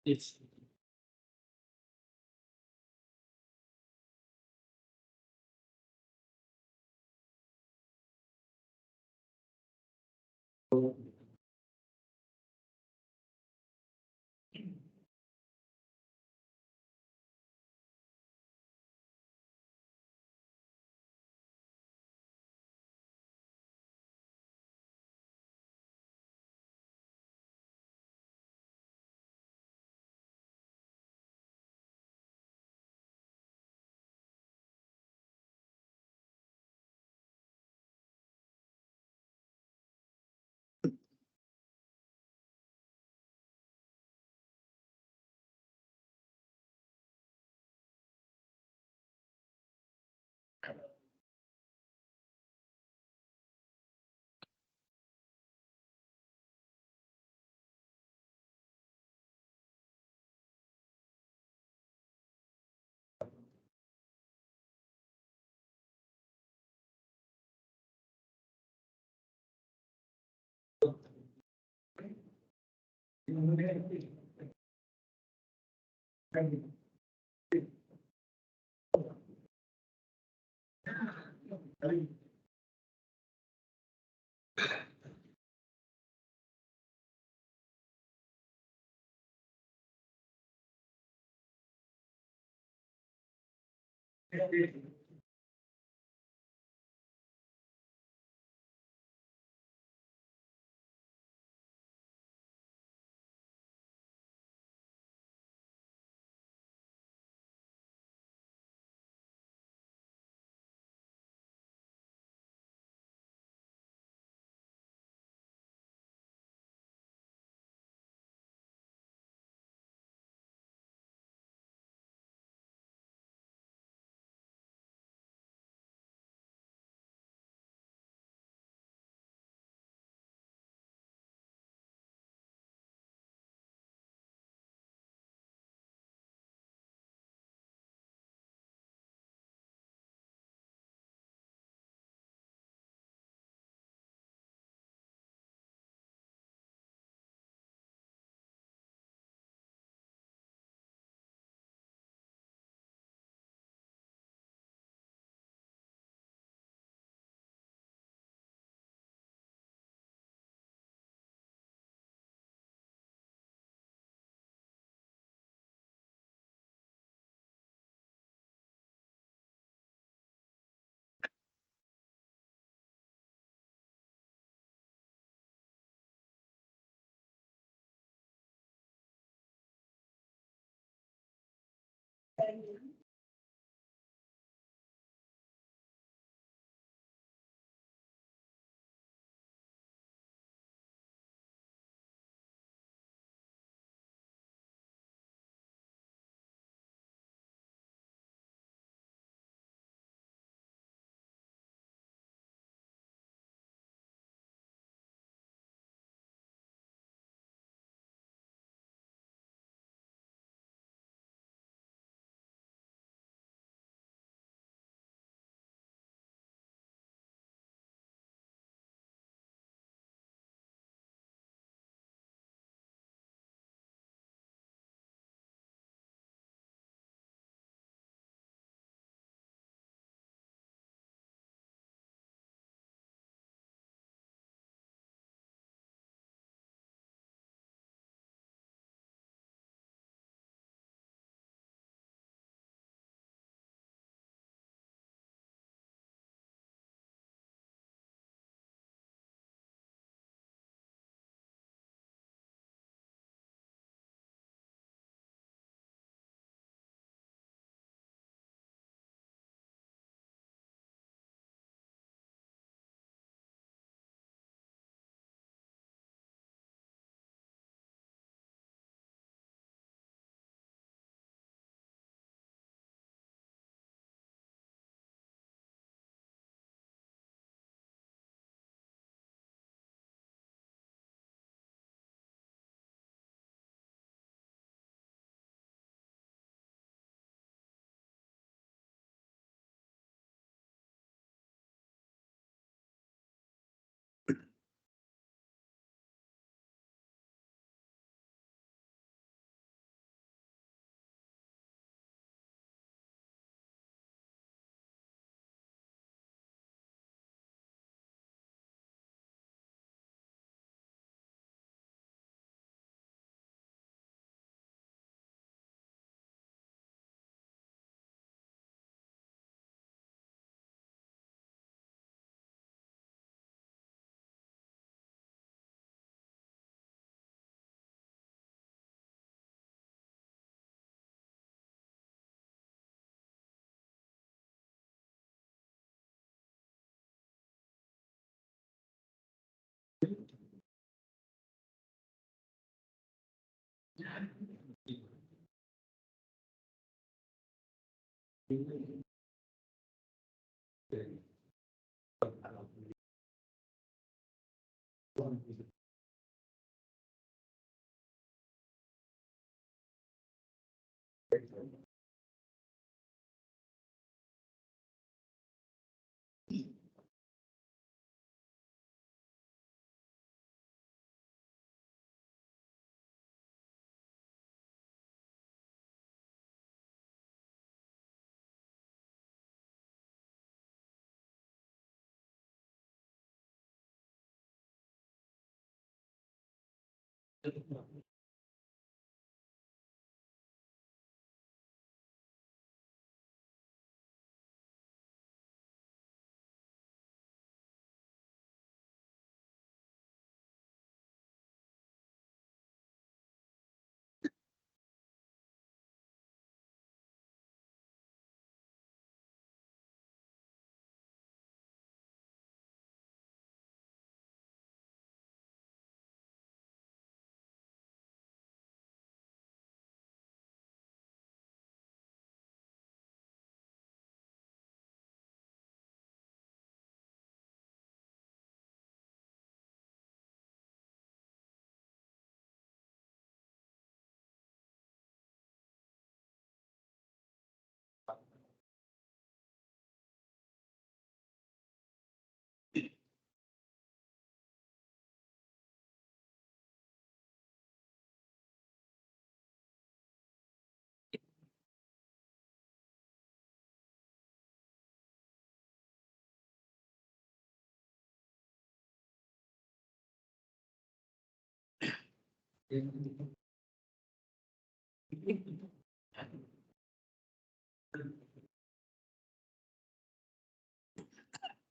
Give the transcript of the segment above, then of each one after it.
It's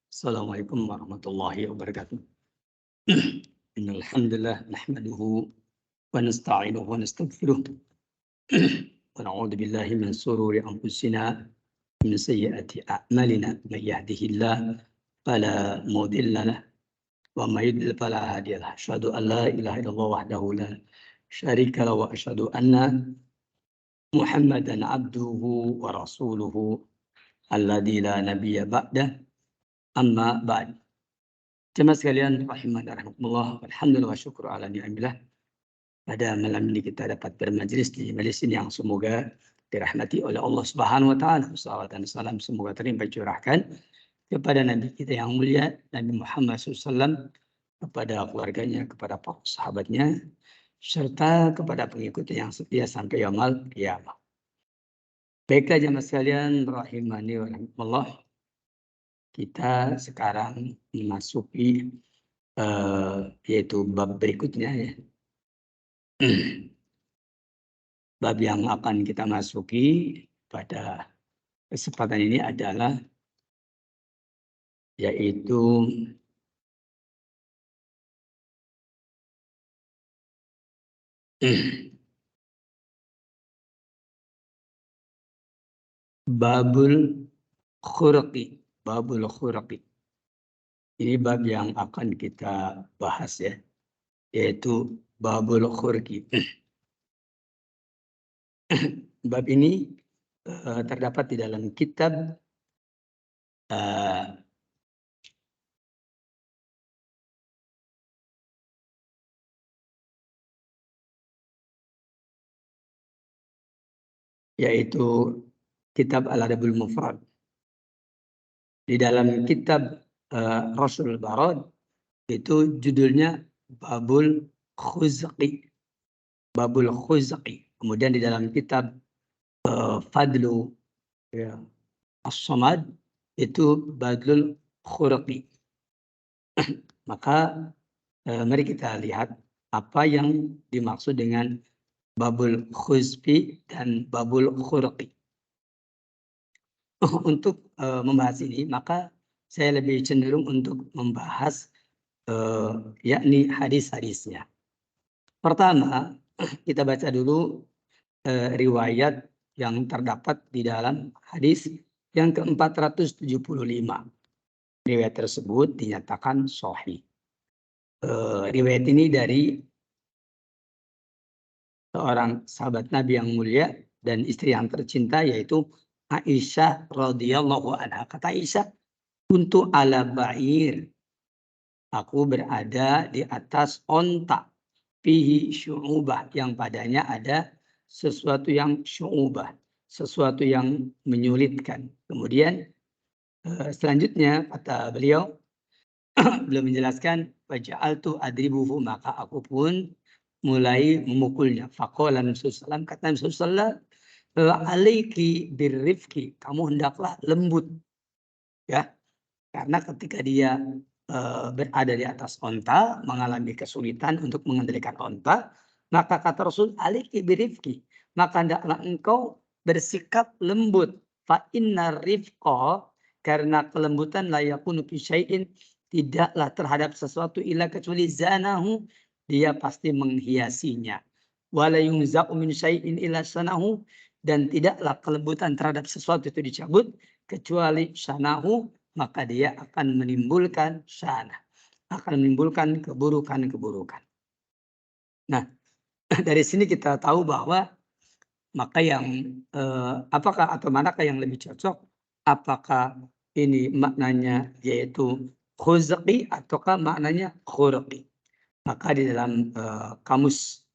Assalamualaikum warahmatullahi wabarakatuh. Innal hamdalillah nahmaduhu wa nasta'inuhu wa nastaghfiruh wa na'udzu billahi min shururi anfusina min sayyiati a'malina may yahdihillahu fala mudilla lahu wa may yudlil fala hadiya lahu. Asyhadu an la ilaha illallah wahdahu la syarika lahu wa asyhadu anna Muhammadan abduhu wa rasuluhu alladzi la nabiyya ba'dah. Amma ba'd. Jemaah sekalian rahimani rahimakumullah, alhamdulillah wa syukur ala ni'amillah. Pada malam ini kita dapat bermajlis di majelis ini yang semoga dirahmati oleh Allah Subhanahu wa taala. Salawat dan salam semoga terlimpah curahkan kepada Nabi kita yang mulia Nabi Muhammad SAW, kepada keluarganya, kepada para sahabatnya, serta kepada pengikutnya yang setia sampai yaumul qiyamah. Baiklah jemaah sekalian rahimani wa rahimakumullah. Kita sekarang memasuki yaitu bab berikutnya ya. Bab yang akan kita masuki pada kesempatan ini adalah yaitu babul khurqi. Babul khurqi. Ini bab yang akan kita bahas ya, yaitu babul khurqi. Bab ini terdapat di dalam kitab yaitu kitab Al-Adabul Mufrad. Di dalam kitab Rasul Barad itu judulnya Babul Khuzqi. Babul Khuzqi. Kemudian di dalam kitab Fadlu ya, As-Samad itu Badlul Khurqi. Maka mari kita lihat apa yang dimaksud dengan Babul Khuzfi dan Babul Khurqi. Untuk membahas ini, maka saya lebih cenderung untuk membahas yakni hadis-hadisnya. Pertama, kita baca dulu riwayat yang terdapat di dalam hadis yang ke-475. Riwayat tersebut dinyatakan sahih. Riwayat ini dari seorang sahabat Nabi yang mulia dan istri yang tercinta, yaitu Aisyah radhiyallahu anha. Kata Aisyah, "Kuntu ala ba'ir." Aku berada di atas onta. Fihi syu'ubah, yang padanya ada sesuatu yang syu'ubah, sesuatu yang menyulitkan. Kemudian selanjutnya kata beliau, belum menjelaskan, faja'altu adribuhu, maka aku pun mulai memukulnya. Faqala Nabi SAW, kata Nabi SAW, alaiki birrifki, kamu hendaklah lembut. Ya, karena ketika dia berada di atas onta, mengalami kesulitan untuk mengendalikan onta, maka kata Rasul, alaiki birrifki, maka hendaklah engkau bersikap lembut. Fa inna rifqa, karena kelembutan la yakunu fi syai'in, tidaklah terhadap sesuatu illa kecuali zanahu, dia pasti menghiasinya. Wala yunza'u min syai'in illa sanahu, dan tidaklah kelembutan terhadap sesuatu itu dicabut kecuali sanahu, maka dia akan menimbulkan syana, akan menimbulkan keburukan-keburukan. Nah, dari sini kita tahu bahwa maka yang apakah atau manakah yang lebih cocok? Apakah ini maknanya yaitu khuzqi ataukah maknanya khurqi? Maka di dalam kamus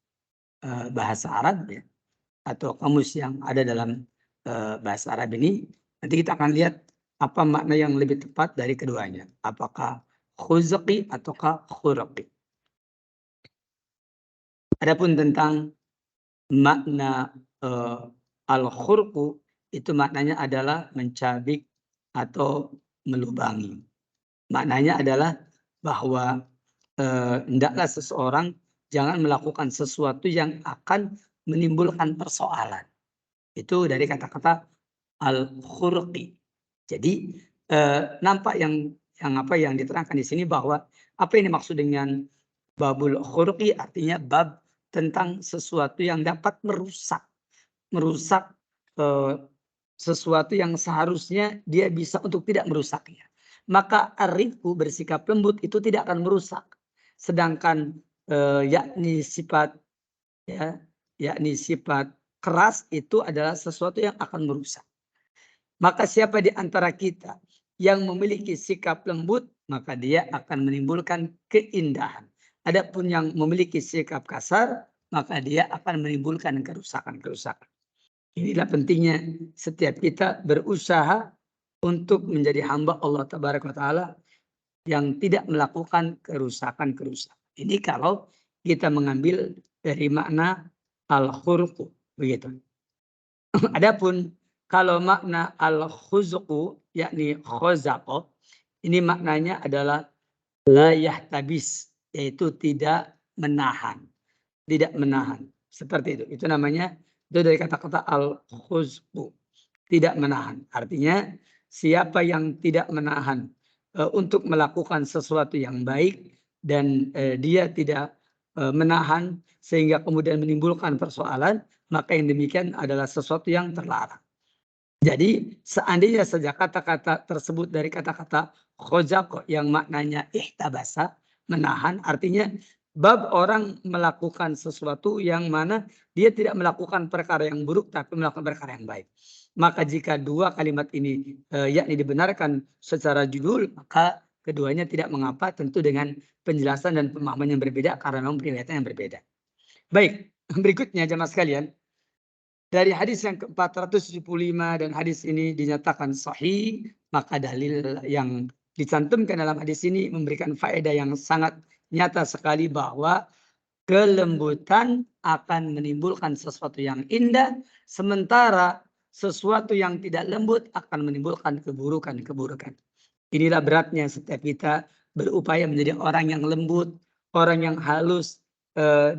bahasa Arab ya, atau kamus yang ada dalam bahasa Arab ini, nanti kita akan lihat apa makna yang lebih tepat dari keduanya. Apakah khuzqi ataukah khurqi? Adapun tentang makna al-khurqu, itu maknanya adalah mencabik atau melubangi. Maknanya adalah bahwa hendaklah seseorang jangan melakukan sesuatu yang akan menimbulkan persoalan. Itu dari kata-kata al-khurqi. Jadi nampak yang apa yang diterangkan di sini bahwa apa yang dimaksud dengan babul khurqi, artinya bab tentang sesuatu yang dapat merusak sesuatu yang seharusnya dia bisa untuk tidak merusaknya. Maka arifku, bersikap lembut, itu tidak akan merusak. Sedangkan yakni sifat keras itu adalah sesuatu yang akan merusak. Maka siapa di antara kita yang memiliki sikap lembut, maka dia akan menimbulkan keindahan. Adapun yang memiliki sikap kasar, maka dia akan menimbulkan kerusakan-kerusakan. Inilah pentingnya setiap kita berusaha untuk menjadi hamba Allah Tabaraka wa Ta'ala yang tidak melakukan kerusakan-kerusakan. Ini kalau kita mengambil dari makna al-khurqu, begitu. Adapun kalau makna al-khuzqu, yakni khozaqo, ini maknanya adalah la yahtabis, yaitu tidak menahan. Tidak menahan. Seperti itu. Itu namanya, itu dari kata-kata al-khuzqu. Tidak menahan. Artinya siapa yang tidak menahan untuk melakukan sesuatu yang baik dan dia tidak menahan sehingga kemudian menimbulkan persoalan, maka yang demikian adalah sesuatu yang terlarang. Jadi seandainya saja kata-kata tersebut dari kata-kata khozaqo yang maknanya ihtabasa, menahan, artinya bab orang melakukan sesuatu yang mana dia tidak melakukan perkara yang buruk tapi melakukan perkara yang baik. Maka jika dua kalimat ini yakni dibenarkan secara judul, maka keduanya tidak mengapa, tentu dengan penjelasan dan pemahaman yang berbeda karena memang penilaian yang berbeda. Baik, berikutnya jemaah sekalian. Dari hadis yang ke-475 dan hadis ini dinyatakan sahih, maka dalil yang dicantumkan dalam hadis ini memberikan faedah yang sangat nyata sekali bahwa kelembutan akan menimbulkan sesuatu yang indah, sementara sesuatu yang tidak lembut akan menimbulkan keburukan-keburukan. Inilah beratnya setiap kita berupaya menjadi orang yang lembut, orang yang halus,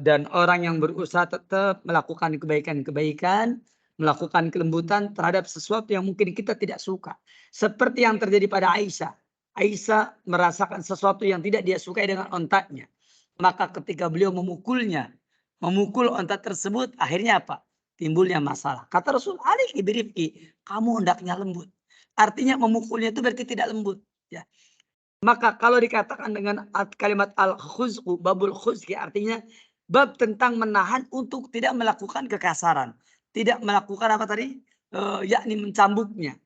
dan orang yang berusaha tetap melakukan kebaikan-kebaikan, melakukan kelembutan terhadap sesuatu yang mungkin kita tidak suka. Seperti yang terjadi pada Aisyah. Aisyah merasakan sesuatu yang tidak dia sukai dengan ontanya. Maka ketika beliau memukul onta tersebut, akhirnya apa? Timbulnya masalah. Kata Rasul, alaihi birifqi, kamu hendaknya lembut. Artinya memukulnya itu berarti tidak lembut. Ya. Maka kalau dikatakan dengan kalimat al-khuzqu, babul khuzqi, artinya bab tentang menahan untuk tidak melakukan kekasaran. Tidak melakukan apa tadi? Yakni mencambuknya.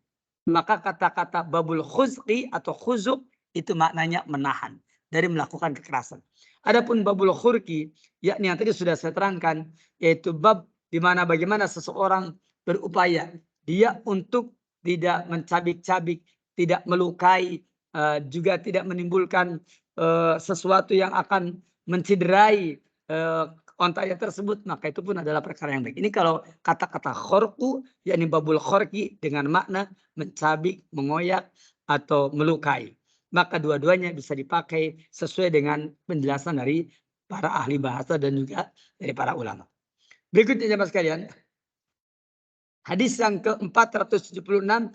Maka kata-kata babul khuzqi atau khuzuk itu maknanya menahan dari melakukan kekerasan. Adapun babul khurqi, yakni yang tadi sudah saya terangkan, yaitu bab di mana bagaimana seseorang berupaya dia untuk tidak mencabik-cabik, tidak melukai, juga tidak menimbulkan sesuatu yang akan menciderai ontanya tersebut, maka itu pun adalah perkara yang baik. Ini kalau kata-kata khorku, yakni babul khorki dengan makna mencabik, mengoyak, atau melukai. Maka dua-duanya bisa dipakai sesuai dengan penjelasan dari para ahli bahasa dan juga dari para ulama. Berikutnya jemaah sekalian, hadis yang ke-476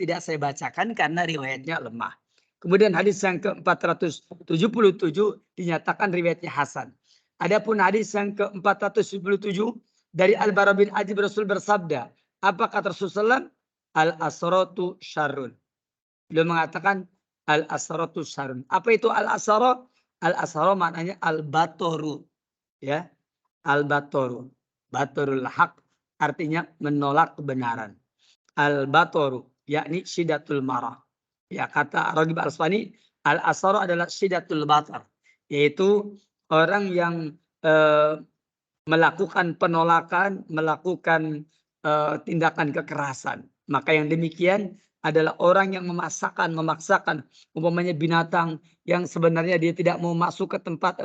tidak saya bacakan karena riwayatnya lemah. Kemudian hadis yang ke-477 dinyatakan riwayatnya hasan. Adapun hadis yang ke-477 dari Al-Bara bin Azib Rasul bersabda, apa kata Rasulullah? Al-asratu syarrun. Beliau mengatakan al-asratu syarrun. Apa itu al-asara? Al-asara maknanya al-batoru. Ya, al-batoru. Batorul haq artinya menolak kebenaran. Al-batoru yakni syidatul marah. Ya, kata Raghib Al-Asfahani, al-asara adalah syidatul batar, yaitu orang yang melakukan penolakan, melakukan tindakan kekerasan. Maka yang demikian adalah orang yang memaksakan, umpamanya binatang yang sebenarnya dia tidak mau masuk ke tempat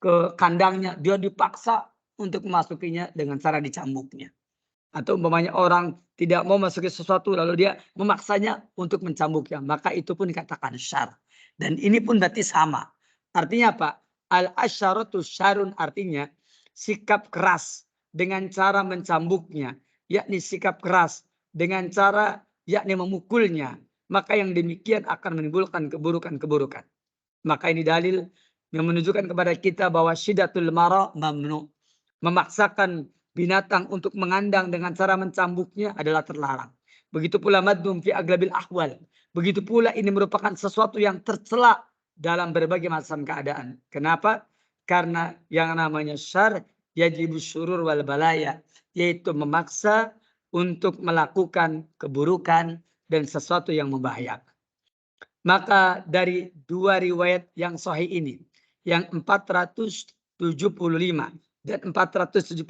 ke kandangnya, dia dipaksa untuk memasukinya dengan cara dicambuknya. Atau umpamanya orang tidak mau masuki sesuatu lalu dia memaksanya untuk mencambuknya, maka itu pun dikatakan syar. Dan ini pun berarti sama. Artinya apa? Al-asyaratu syarun artinya sikap keras dengan cara mencambuknya, yakni sikap keras dengan cara yakni memukulnya, maka yang demikian akan menimbulkan keburukan-keburukan. Maka ini dalil yang menunjukkan kepada kita bahwa syidatul mara mamnu. Memaksakan binatang untuk mengandang dengan cara mencambuknya adalah terlarang. Begitu pula madum fi aglabil ahwal. Begitu pula ini merupakan sesuatu yang tercela dalam berbagai macam keadaan. Kenapa? Karena yang namanya syar yajibus syurur wal balaya, yaitu memaksa untuk melakukan keburukan dan sesuatu yang membahayakan. Maka dari dua riwayat yang sahih ini, yang 475 dan 476,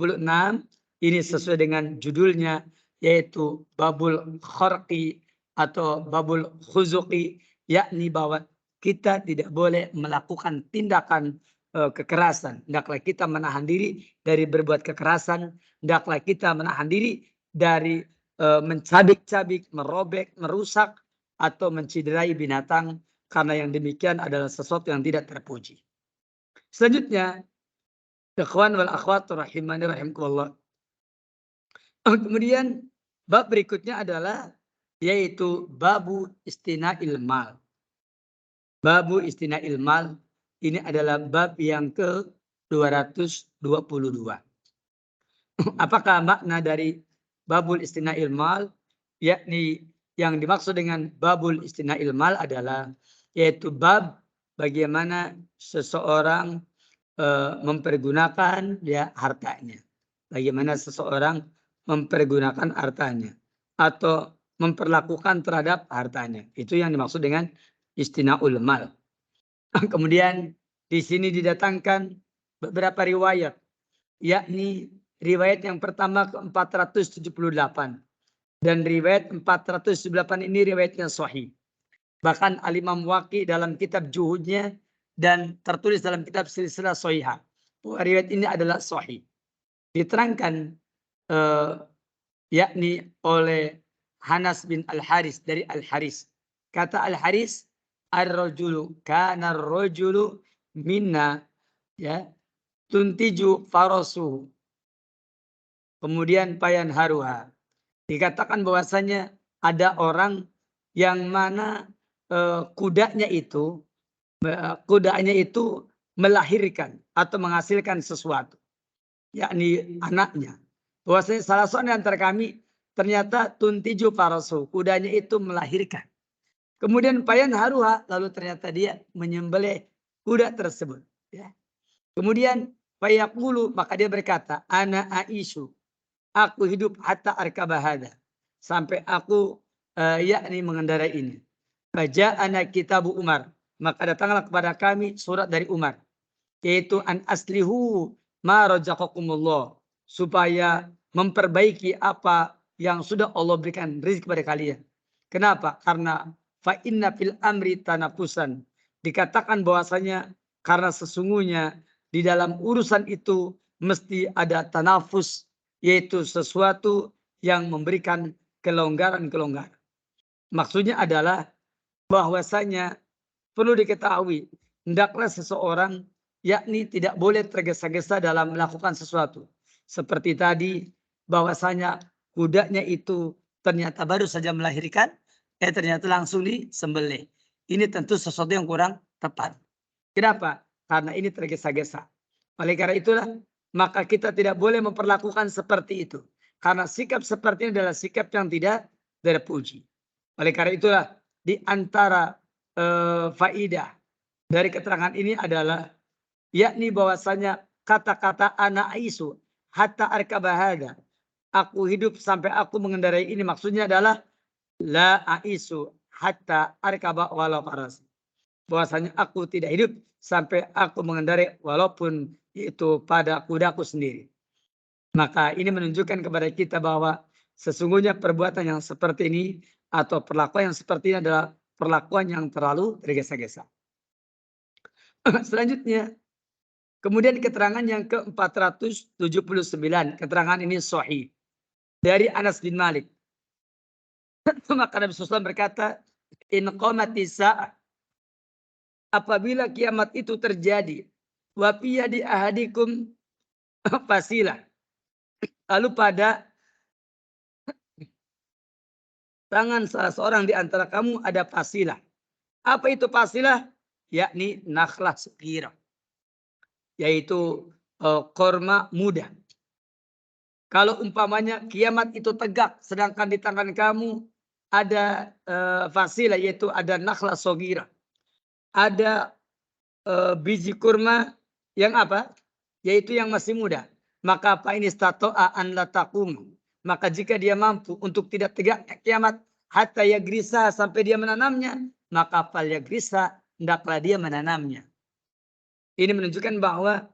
ini sesuai dengan judulnya, yaitu babul khorqi atau babul khuzuqi, yakni bahwa kita tidak boleh melakukan tindakan kekerasan. Hendaklah kita menahan diri dari berbuat kekerasan. Hendaklah kita menahan diri dari mencabik-cabik, merobek, merusak, atau menciderai binatang, karena yang demikian adalah sesuatu yang tidak terpuji. Selanjutnya, ikhwan wal akhwat rahimani rahimakumullah. Kemudian bab berikutnya adalah yaitu babu istina'il mal. Babu istina'il mal ini adalah bab yang ke-222. Apakah makna dari babul istina'il mal? Yakni yang dimaksud dengan babul istina'il mal adalah yaitu bab bagaimana seseorang mempergunakan hartanya. Bagaimana seseorang mempergunakan hartanya atau memperlakukan terhadap hartanya. Itu yang dimaksud dengan istina'ul mal. Kemudian di sini didatangkan beberapa riwayat, yakni riwayat yang pertama ke-478 dan riwayat 478 ini riwayatnya sahih. Bahkan Al-Imam Waqi dalam kitab Juhudnya dan tertulis dalam kitab Silsilah Shahihah, riwayat ini adalah sahih. Diterangkan yakni oleh Hanas bin Al-Haris dari Al-Haris. Kata Al-Haris, ar-rajulu kana ar-rajulu minna ya tuntiju farasu. Kemudian payan haruha. Dikatakan bahwasanya ada orang yang mana kudanya itu melahirkan atau menghasilkan sesuatu, yakni anaknya. Bahwasanya salah seorang antara kami ternyata tuntiju farasu, kudanya itu melahirkan. Kemudian payan haruha, lalu ternyata dia menyembelih kuda tersebut. Ya. Kemudian Fayaqulu, maka dia berkata, ana aisyu, aku hidup hatta arkabahada, sampai aku yakni mengendarai ini. Faja'ana kitabu Umar, maka datanglah kepada kami surat dari Umar, yaitu an aslihu ma razaqakumullah, supaya memperbaiki apa yang sudah Allah berikan rezeki kepada kalian. Kenapa? Karena fa inna fil amri tanafusan, dikatakan bahwasanya karena sesungguhnya di dalam urusan itu mesti ada tanafus, yaitu sesuatu yang memberikan kelonggaran-kelonggaran. Maksudnya adalah bahwasanya perlu diketahui, hendaklah seseorang yakni tidak boleh tergesa-gesa dalam melakukan sesuatu. Seperti tadi bahwasanya kudanya itu ternyata baru saja melahirkan, ternyata langsung disembelih. Ini tentu sesuatu yang kurang tepat. Kenapa? Karena ini tergesa-gesa. Oleh karena itulah, maka kita tidak boleh memperlakukan seperti itu. Karena sikap seperti ini adalah sikap yang tidak terpuji. Oleh karena itulah, di antara faidah dari keterangan ini adalah, yakni bahwasanya kata-kata ana aisu hatta arkabahada, aku hidup sampai aku mengendarai ini, maksudnya adalah la aisu hatta arkaba walau faras, bahwasanya aku tidak hidup sampai aku mengendarai walaupun itu pada kudaku sendiri. Maka ini menunjukkan kepada kita bahwa sesungguhnya perbuatan yang seperti ini atau perlakuan yang seperti ini adalah perlakuan yang terlalu tergesa-gesa. Selanjutnya, kemudian keterangan yang ke-479, keterangan ini sahih dari Anas bin Malik. Maka Nabi SAW berkata, in qamatis sa'ah, apabila kiamat itu terjadi, wa fi yadi ahadikum fasilah, lalu pada tangan salah seorang di antara kamu ada fasilah. Apa itu fasilah? Yakni nakhlah sekira, yaitu korma muda. Kalau umpamanya kiamat itu tegak, sedangkan di tangan kamu ada fasilah, yaitu ada nakhlah sogira, ada biji kurma yang apa? Yaitu yang masih muda. Maka apa ini stato'a an la taqum. Maka jika dia mampu untuk tidak tegak kiamat, hatta yagrisa, sampai dia menanamnya, maka fal yagrisa, hendaklah dia menanamnya. Ini menunjukkan bahwa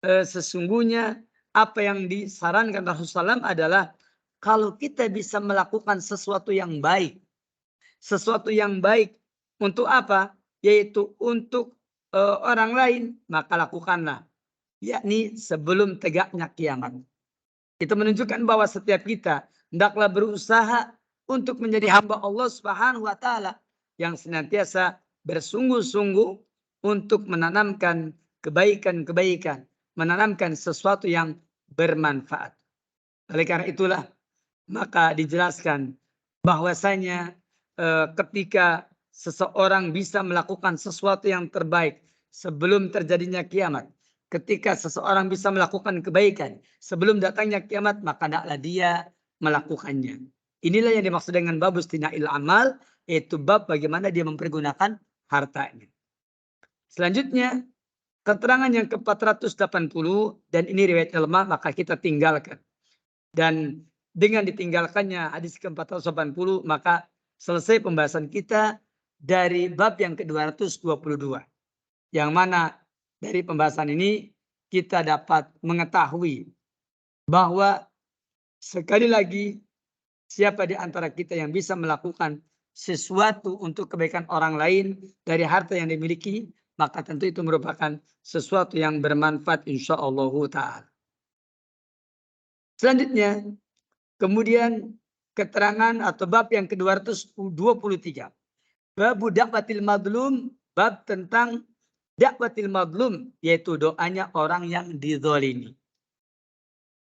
sesungguhnya apa yang disarankan Rasulullah SAW adalah kalau kita bisa melakukan sesuatu yang baik. Sesuatu yang baik untuk apa? Yaitu untuk orang lain, maka lakukanlah. Yakni sebelum tegaknya kiamat. Itu menunjukkan bahwa setiap kita hendaklah berusaha untuk menjadi hamba Allah Subhanahu wa taala yang senantiasa bersungguh-sungguh untuk menanamkan kebaikan-kebaikan, menanamkan sesuatu yang bermanfaat. Oleh karena itulah maka dijelaskan bahwasanya ketika seseorang bisa melakukan sesuatu yang terbaik sebelum terjadinya kiamat, ketika seseorang bisa melakukan kebaikan sebelum datangnya kiamat, maka hendaklah dia melakukannya. Inilah yang dimaksud dengan babus tina'il amal, yaitu bab bagaimana dia mempergunakan hartanya. Selanjutnya, keterangan yang ke-480, dan ini riwayat lemah, maka kita tinggalkan. Dan dengan ditinggalkannya hadis ke-480, maka selesai pembahasan kita dari bab yang ke-222. Yang mana dari pembahasan ini kita dapat mengetahui bahwa sekali lagi siapa di antara kita yang bisa melakukan sesuatu untuk kebaikan orang lain dari harta yang dimiliki, maka tentu itu merupakan sesuatu yang bermanfaat insyaallah ta'ala. Selanjutnya, kemudian keterangan atau bab yang ke-223. Bab dakwatil madlum, bab tentang dakwatil madlum, yaitu doanya orang yang dizalimi.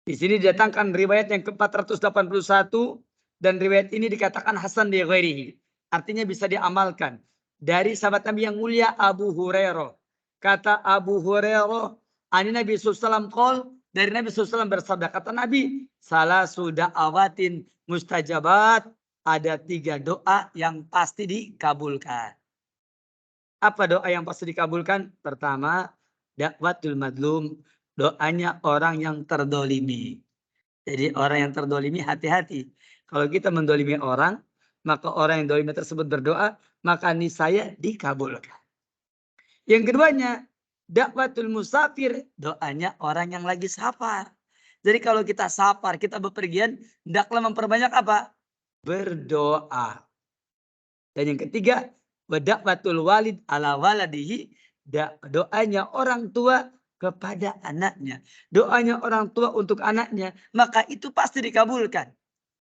Di sini didatangkan riwayat yang ke-481 dan riwayat ini dikatakan hasan li ghairihi. Artinya bisa diamalkan. Dari sahabat Nabi yang mulia Abu Hurairah. Kata Abu Hurairah, ani Nabi SAW qol, dari Nabi SAW bersabda, kata Nabi, salasu da'awatin mustajabat, ada 3 doa yang pasti dikabulkan. Apa doa yang pasti dikabulkan? Pertama, dakwatul madlum, doanya orang yang terdolimi. Jadi orang yang terdolimi hati-hati. Kalau kita mendolimi orang, maka orang yang dolimi tersebut berdoa, maka niscaya dikabulkan. Yang keduanya, dakwatul musafir, doanya orang yang lagi safar. Jadi kalau kita safar, kita bepergian, hendaklah memperbanyak apa? Berdoa. Dan yang ketiga, dakwatul walid ala waladihi, doanya orang tua kepada anaknya. Doanya orang tua untuk anaknya, maka itu pasti dikabulkan.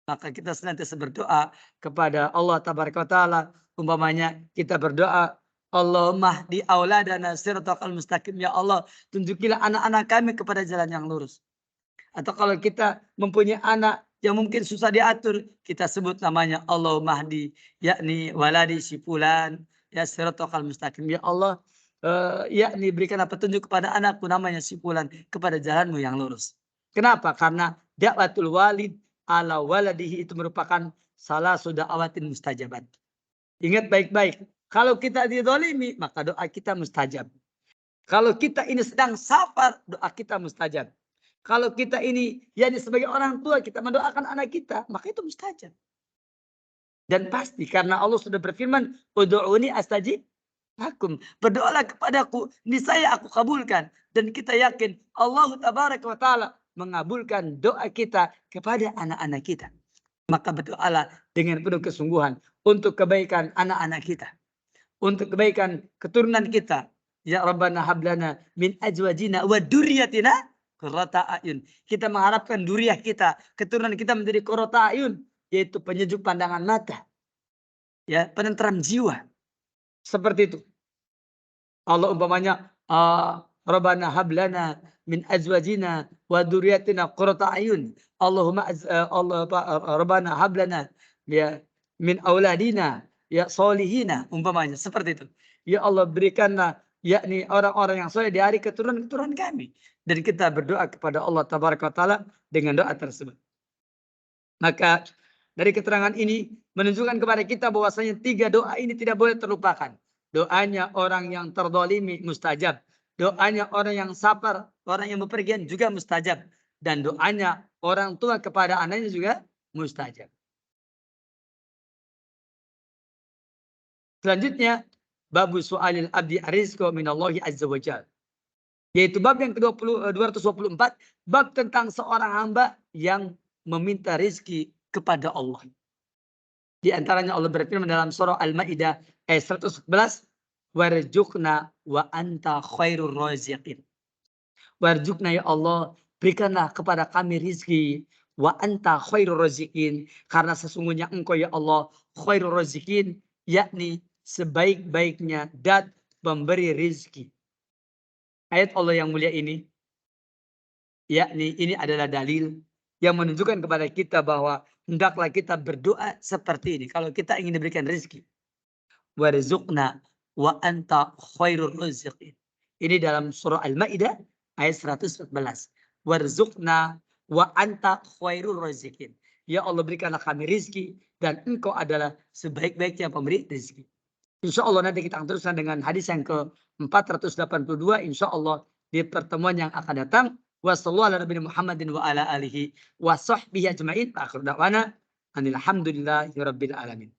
Maka kita senantiasa berdoa kepada Allah Tabaraka wa Ta'ala. Umpamanya kita berdoa, Allahumma di auladana siratal mustaqim. Ya Allah, tunjukilah anak-anak kami kepada jalan yang lurus. Atau kalau kita mempunyai anak yang mungkin susah diatur, kita sebut namanya Allahumma hdi, yakni waladi si fulan, ya siratal mustaqim. Ya Allah, yakni berikanlah petunjuk kepada anakku namanya si fulan kepada jalanmu yang lurus. Kenapa? Karena dakwatul walid ala waladihi itu merupakan salah sudah awatin mustajabat. Ingat baik-baik. Kalau kita didolimi, maka doa kita mustajab. Kalau kita ini sedang safar, doa kita mustajab. Kalau kita ini yakni sebagai orang tua, kita mendoakan anak kita, maka itu mustajab. Dan pasti karena Allah sudah berfirman, ud'uni astajib lakum. Berdoalah kepadaku, niscaya aku kabulkan. Dan kita yakin Allah Tabaraka wa Ta'ala mengabulkan doa kita kepada anak-anak kita. Maka berdoalah dengan penuh kesungguhan untuk kebaikan anak-anak kita. Untuk kebaikan keturunan kita. Ya Rabbana hablana min azwajina wa durriyatina qurrata ayun. Kita mengharapkan duriah kita, keturunan kita menjadi qurrata ayun, yaitu penyejuk pandangan mata. Ya, penentram jiwa. Seperti itu. Allah umpamanya Rabbana hablana min azwajina wa dzurriyyatina qurrata ayun. Allahumma Rabbana hablana ya min auladina ya solihina umpamanya seperti itu. Ya Allah berikanlah yakni orang-orang yang soleh di hari keturunan-keturunan kami. Dan kita berdoa kepada Allah Tabaraka wa Ta'ala dengan doa tersebut. Maka dari keterangan ini menunjukkan kepada kita bahwasanya 3 doa ini tidak boleh terlupakan. Doanya orang yang terdolimi mustajab. Doanya orang yang safar, orang yang bepergian juga mustajab. Dan doanya orang tua kepada anaknya juga mustajab. Selanjutnya, babu su'alil abdi arizqa minallahi azza wa jalla. Yaitu bab yang ke-224, bab tentang seorang hamba yang meminta rezeki kepada Allah. Di antaranya Allah berfirman dalam surah Al-Maidah ayat 111, warzuqna wa anta khairur raziqin. Warzuqna ya Allah, berikanlah kepada kami rizki, wa anta khairur raziqin, karena sesungguhnya engkau ya Allah khairur raziqin, yakni sebaik-baiknya dat pemberi rizki. Ayat Allah yang mulia ini, yakni ini adalah dalil yang menunjukkan kepada kita bahwa hendaklah kita berdoa seperti ini. Kalau kita ingin diberikan rezeki. Warzuqna wa anta khairur raziqin. Ini dalam surah Al-Maidah ayat 114. Warzuqna wa anta khairur raziqin. Ya Allah berikanlah kami rezeki dan engkau adalah sebaik-baiknya pemberi rezeki. Insya Allah nanti kita akan teruskan dengan hadis yang ke-482. Insya Allah di pertemuan yang akan datang. Wassallallahu ala nabiyina Muhammadin wa ala alihi wa sahbihi ajma'in. Akhir da'wana. Alhamdulillahi rabbil alamin.